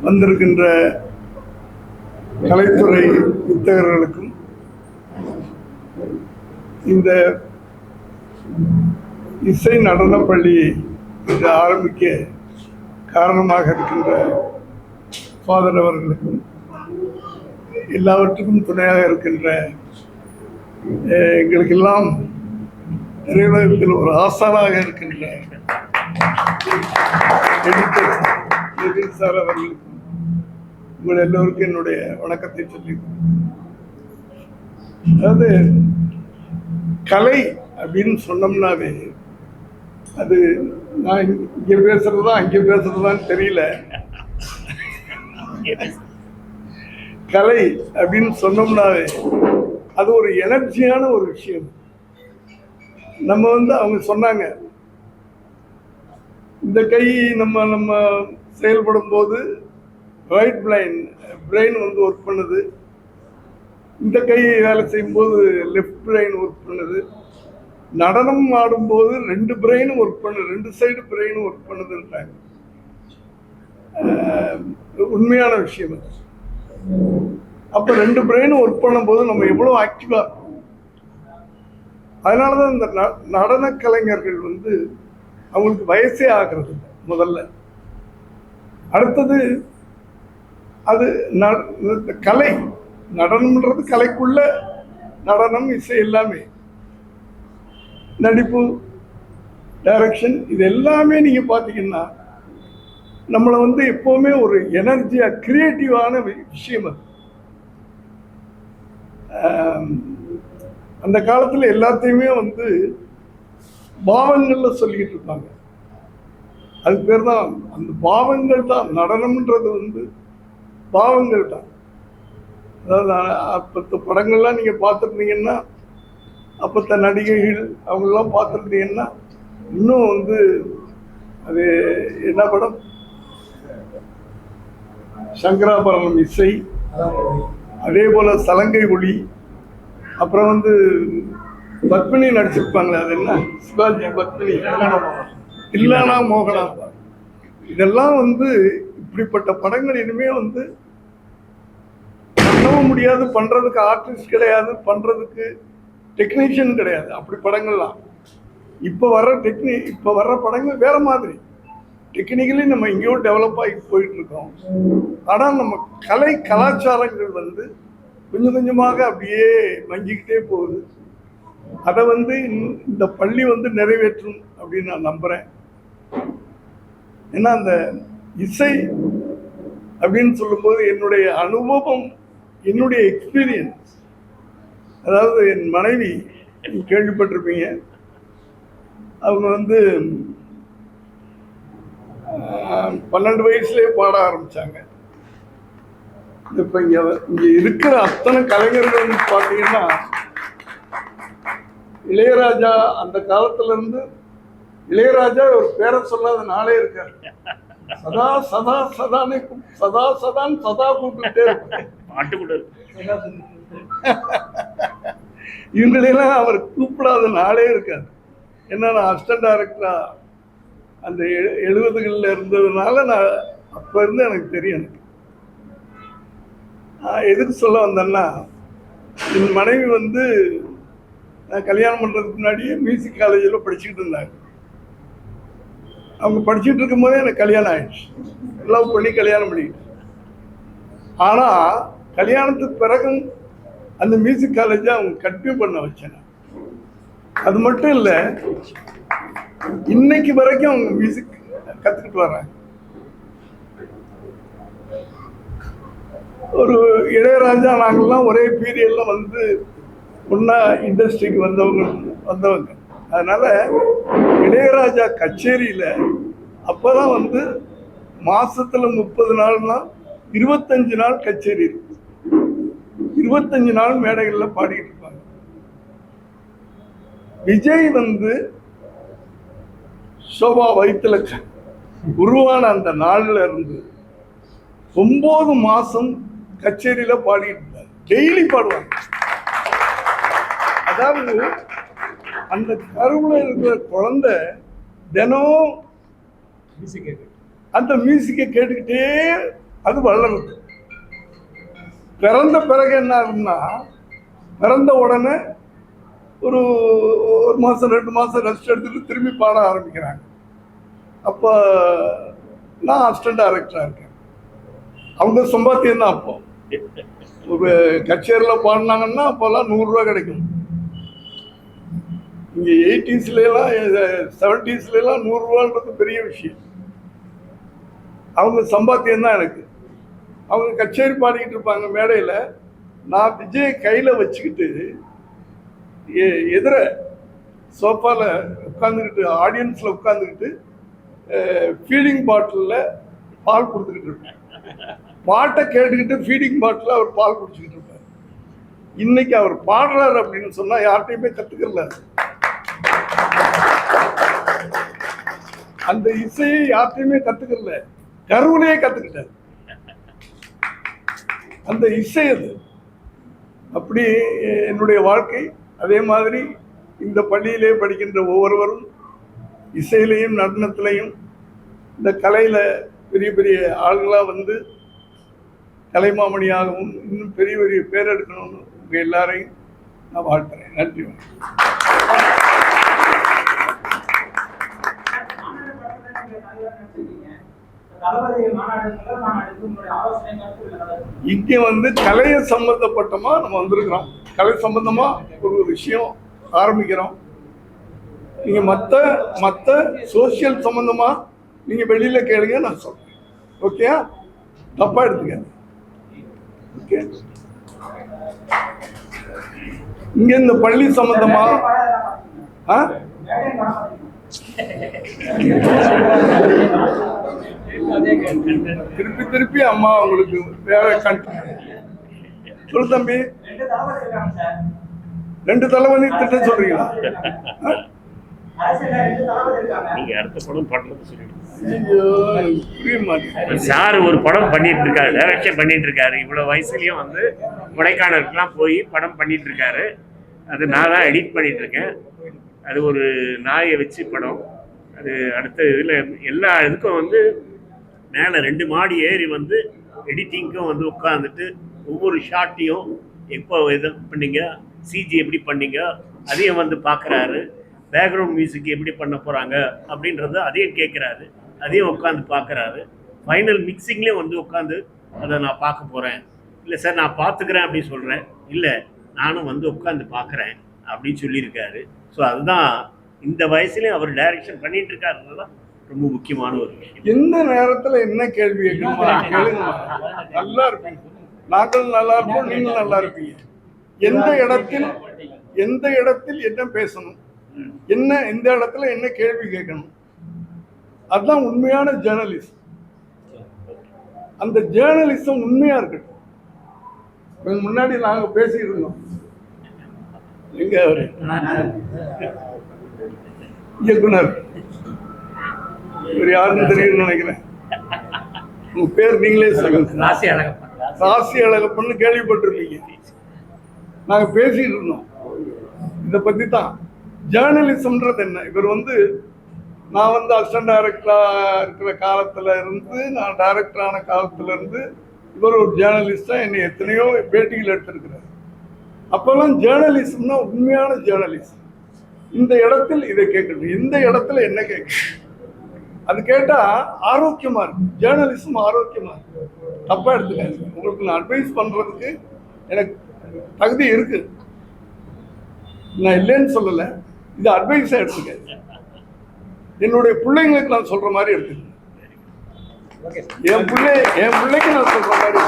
வந்திருக்கின்ற கலைத்துறை வித்தகர்களுக்கும் இந்த இசை நடன பள்ளியை இன்று ஆரம்பிக்க காரணமாக இருக்கின்ற ஃபாதர் அவர்களுக்கும் எல்லாவற்றுக்கும் துணையாக இருக்கின்ற எங்களுக்கெல்லாம் நிறைவேறத்தில் ஒரு ஆசானாக இருக்கின்ற எடிட்டர் சார் அவர்களுக்கும் உங்கள் எல்லோருக்கும் என்னுடைய வணக்கத்தை சொல்லி, அதாவது கலை அப்படின்னு சொன்னோம்னாவே அது நான் இங்கே பேசுறதா அங்கே பேசுறதான்னு தெரியல. கலை அப்படின்னு சொன்னோம்னாவே அது ஒரு எனர்ஜியான ஒரு விஷயம். நம்ம அவங்க சொன்னாங்க, இந்த கை நம்ம செயல்படும் போது ரைட் பிரெயின் ஒர்க் பண்ணுது, இந்த கை வேலை செய்யும்போது லெஃப்ட் பிரெயின் ஒர்க் பண்ணுது, நடனம் ஆடும்போது ரெண்டு பிரெயினும் ஒர்க் பண்ணுது, ரெண்டு சைடு பிரெயினும் ஒர்க் பண்ணுதுன்றாங்க. உண்மையான விஷயம் அது. அப்போ ரெண்டு பிரெயினும் ஒர்க் பண்ணும்போது நம்ம எவ்வளோ ஆக்டிவாக இருக்கும். அதனால தான் இந்த நடன கலைஞர்கள் அவங்களுக்கு வயசே ஆகிறது இல்லை முதல்ல. அடுத்தது அது கலை, நடனம்ன்றது கலைக்குள்ள நடனம், இசை எல்லாமே, நடிப்பு, டைரக்ஷன், இது எல்லாமே நீங்கள் பார்த்தீங்கன்னா நம்மளை எப்போவுமே ஒரு எனர்ஜியாக கிரியேட்டிவான விஷயம் அது. அந்த காலத்தில் எல்லாத்தையுமே பாவங்களில் சொல்லிக்கிட்டு இருப்பாங்க. அதுக்கு பேர் தான் அந்த பாவங்கள் தான். நடனம்ன்றது பாவங்கள் தான். அதாவது அப்பத்த படங்கள்லாம் நீங்கள் பார்த்துருந்தீங்கன்னா, அப்பத்த நடிகைகள் அவங்களெல்லாம் பார்த்துருந்தீங்கன்னா இன்னும் அது என்ன படம், சங்கராபரணம் இசை, அதே போல் சலங்கை ஒளி, அப்புறம் பத்மினி நடிச்சிருப்பாங்களே, அது என்ன, சிவாஜி பத்மினி, இல்லைனா மோகனா, இதெல்லாம் இப்படிப்பட்ட படங்கள் இனிமே பண்ணவும் முடியாது, பண்றதுக்கு ஆர்டிஸ்ட் கிடையாது, பண்றதுக்கு டெக்னீஷியன் கிடையாது. அப்படி படங்கள்லாம் இப்போ வர்ற படங்கள் வேற மாதிரி. டெக்னிக்கலி நம்ம எங்கேயோ டெவலப் ஆகி போயிட்டு இருக்கோம். ஆனால் நம்ம கலாச்சாரங்கள் கொஞ்சம் கொஞ்சமாக அப்படியே மங்கிக்கிட்டே போகுது. அதை இந்த பள்ளி நிறைவேற்றும் அப்படின்னு நான் நம்புகிறேன். ஏன்னா அந்த இசை அப்படின்னு சொல்லும்போது என்னுடைய அனுபவம், என்னுடைய எக்ஸ்பீரியன்ஸ், அதாவது என் மனைவி கேள்விப்பட்டிருப்பீங்க, அவங்க 12 வயசுலேயே பாட ஆரம்பித்தாங்க. இப்போ இங்கே இருக்கிற அத்தனை கலைஞர்கள் பார்த்தீங்கன்னா, இளையராஜா அந்த காலத்துலேருந்து, இளையராஜா ஒரு பேரை சொல்லாத நாளே இருக்காரு. சதா சதா சதானே சதான்னு சதா கூப்பிட்டுட்டே இருப்பேன். இவங்களெல்லாம் அவர் கூப்பிடாத நாளே இருக்காது. ஏன்னா நான் அசிஸ்டன்ட் டைரக்டரா அந்த 70களில் இருந்ததுனால நான் அப்போ இருந்து எனக்கு தெரியும். எதுக்கு சொல்ல வந்தேன்னா, என் மனைவி நான் கல்யாணம் பண்ணுறதுக்கு முன்னாடியே மியூசிக் காலேஜில் படிச்சுக்கிட்டு இருந்தாங்க. அவங்க படிச்சுட்டு இருக்கும் போதே எனக்கு கல்யாணம் ஆயிடுச்சு. லவ் பண்ணி கல்யாணம் பண்ணிக்கிட்டு. ஆனால் கல்யாணத்துக்கு பிறகும் அந்த மியூசிக் காலேஜை அவங்க கண்டினியூ பண்ண வச்சேன். அது மட்டும் இல்லை, இன்னைக்கு வரைக்கும் அவங்க மியூசிக் கற்றுக்கிட்டு வர்றாங்க. ஒரு இளையராஜா நாங்கள்லாம் ஒரே பீரியட்ல ஒன்றா இண்டஸ்ட்ரிக்கு வந்தவங்க. அதனால இளையராஜா கச்சேரியில் அப்போதான் மாசத்துல 30 நாள்னா 25 நாள் கச்சேரி இருக்கு. 25 நாள் மேடைகளில் பாடிட்டு இருப்பாங்க. விஜய் சோபா வயிற்றுல உருவான அந்த நாள்ல இருந்து 9 மாசம் கச்சேரியில பாடிட்டு இருந்தாங்க. டெய்லி பாடுவாங்க. அதாவது அந்த கருவுல இருக்கிற குழந்தை தினம் அந்த மியூசிக்கை கேட்டுக்கிட்டே அது வளருது. பிறந்த பிறகு என்ன ஆகுதுன்னா, பிறந்த உடனே ஒரு 1 மாதம் 2 மாதம் ரெஸ்ட் எடுத்துட்டு திரும்பி பாட ஆரம்பிக்கிறாங்க. அப்போ நான் அசிஸ்டன்ட் டைரக்டராக இருக்கேன். அவங்க சம்பாத்தியம் தான். அப்போ ஒரு கச்சேரியில் பாடினாங்கன்னா அப்போல்லாம் 100 ரூபா கிடைக்கும். இங்கே 80ஸ்லாம் 70ஸ்லாம் 100 ரூபான்றது பெரிய விஷயம். அவங்க சம்பாத்தியம் தான் எனக்கு. அவங்க கச்சேரி பாடிக்கிட்டு இருப்பாங்க மேடையில். நான் விஜய் கையில் வச்சுக்கிட்டு எதிர சோஃபாவில் உட்காந்துக்கிட்டு, ஆடியன்ஸில் உட்காந்துக்கிட்டு ஃபீடிங் பாட்டிலில் பால் கொடுத்துக்கிட்டு இருப்பேன். பாட்டை கேட்டுக்கிட்டு ஃபீடிங் பாட்டில் அவர் பால் குடிச்சிக்கிட்டு இருப்பார். இன்னைக்கு அவர் பாடுறாரு அப்படின்னு சொன்னால் யார்கிட்டையுமே கற்றுக்கல. அந்த இசையை யார்கிட்டையுமே கற்றுக்கல, கருவிலேயே கற்றுக்கிட்டார். அந்த இசை அது. அப்படி என்னுடைய வாழ்க்கை. அதே மாதிரி இந்த பள்ளியிலே படிக்கின்ற ஒவ்வொருவரும் இசையிலையும் நடனத்திலையும் இந்த கலையில் பெரிய பெரிய ஆள்களாக வந்து கலைமாமணியாகவும் இன்னும் பெரிய பெரிய பேர் எடுக்கணும்னு உங்கள் எல்லாரையும் நான் வாழ்த்துறேன். நன்றி. இங்கே வந்து கலையை சம்பந்தப்பட்டமா நம்ம வந்திருக்கிறோம். கலை சம்பந்தமா ஒரு விஷயம் ஆரம்பிக்கிறோம். நீங்க மற்ற சோசியல் சம்பந்தமா நீங்க வெளியில கேளுங்க, நான் சொல்றேன். ஓகே, தப்பா எடுத்துக்க. ஓகே, இங்க இந்த பள்ளி சம்பந்தமா திருப்பி அம்மா உங்களுக்கு வேற சொல்லு தம்பி. 2 தளபதி திட்டம் சொல்றீங்களா? சார் ஒரு படம் பண்ணிட்டு இருக்காரு, டைரக்ஷன் பண்ணிட்டு இருக்காரு. இவ்வளவு வயசுலயும் வந்து கொடைக்கானலுக்குலாம் போய் படம் பண்ணிட்டு இருக்காரு. அது நான் தான் எடிட் பண்ணிட்டு இருக்கேன். அது ஒரு நாயை வச்சு படம். அது அடுத்த இதில் எல்லா இதுக்கும் வந்து மேலே 2 மாடி ஏறி வந்து எடிட்டிங்க்கும் வந்து உட்காந்துட்டு ஒவ்வொரு ஷாட்டையும் எப்போ இது பண்ணீங்க, சிஜி எப்படி பண்ணீங்க அதையும் வந்து பார்க்குறாரு. பேக்ரவுண்ட் மியூசிக் எப்படி பண்ண போகிறாங்க அப்படின்றத அதையும் கேட்குறாரு, அதையும் உட்காந்து பார்க்குறாரு. ஃபைனல் மிக்சிங்லேயும் வந்து உட்காந்து அதை நான் பார்க்க போகிறேன். இல்லை சார் நான் பார்த்துக்கிறேன் அப்படின்னு சொல்கிறேன். இல்லை நானும் வந்து உட்காந்து பார்க்குறேன் அப்படின்னு சொல்லியிருக்காரு. ஸோ அதுதான் இந்த வயசுலேயும் அவர் டைரக்ஷன் பண்ணிட்டு இருக்காருன்றதுதான் ரொம்ப முக்கியமான ஒரு விஷயம். எந்த நேரத்தில் என்ன கேள்வி கேட்கணுமா கேளுங்க. நல்லா இருப்பீங்க, நாங்கள் நல்லா இருப்போம், நீங்கள் நல்லா இருப்பீங்க. எந்த இடத்தில் என்ன பேசணும், எந்த இடத்துல என்ன கேள்வி கேட்கணும், அதுதான் உண்மையான ஜேர்னலிஸ்ட். அந்த ஜேர்னலிசம் உண்மையா இருக்கட்டும். முன்னாடி நாங்கள் பேசிட்டு இருந்தோம். எங்க அவரு இயக்குனர் யாருன்னு தெரியும்னு நினைக்கிறேன். உங்க பேர் நீங்களே சொல்லுங்க. ராசி அழகப்பன்னு கேள்விப்பட்டிருப்பீங்க. நாங்க பேசிட்டு இருந்தோம் இதை பத்தி தான். ஜேர்னலிசம்ன்றது என்ன? இவர் வந்து நான் வந்து அசிஸ்டன்ட் டைரக்டரா இருக்கிற காலத்துல இருந்து, நான் டைரக்டரான காலத்துல இருந்து இவர் ஒரு ஜேர்னலிஸ்டா என்னை எத்தனையோ பேட்டிகள் எடுத்திருக்கிறார். அப்பெல்லாம் ஜேர்னலிசம்னா உண்மையான ஜேர்னலிசம். இந்த இடத்தில் இதை கேட்கணும், இந்த இடத்துல என்ன கேட்கணும், அது கேட்டா ஆரோக்கியமா இருக்கு. ஜேர்னலிசம் ஆரோக்கியமா இருக்கு. தப்பா எடுத்துக்காது. உங்களுக்கு நான் அட்வைஸ் பண்றதுக்கு எனக்கு தகுதி இருக்கு, நான் இல்லைன்னு சொல்லல. இது அட்வைஸா எடுத்துக்காது. என்னுடைய பிள்ளைங்களுக்கு நான் சொல்ற மாதிரி எடுத்துக்கேன். என் பிள்ளைக்கு நான் சொல்ற மாதிரி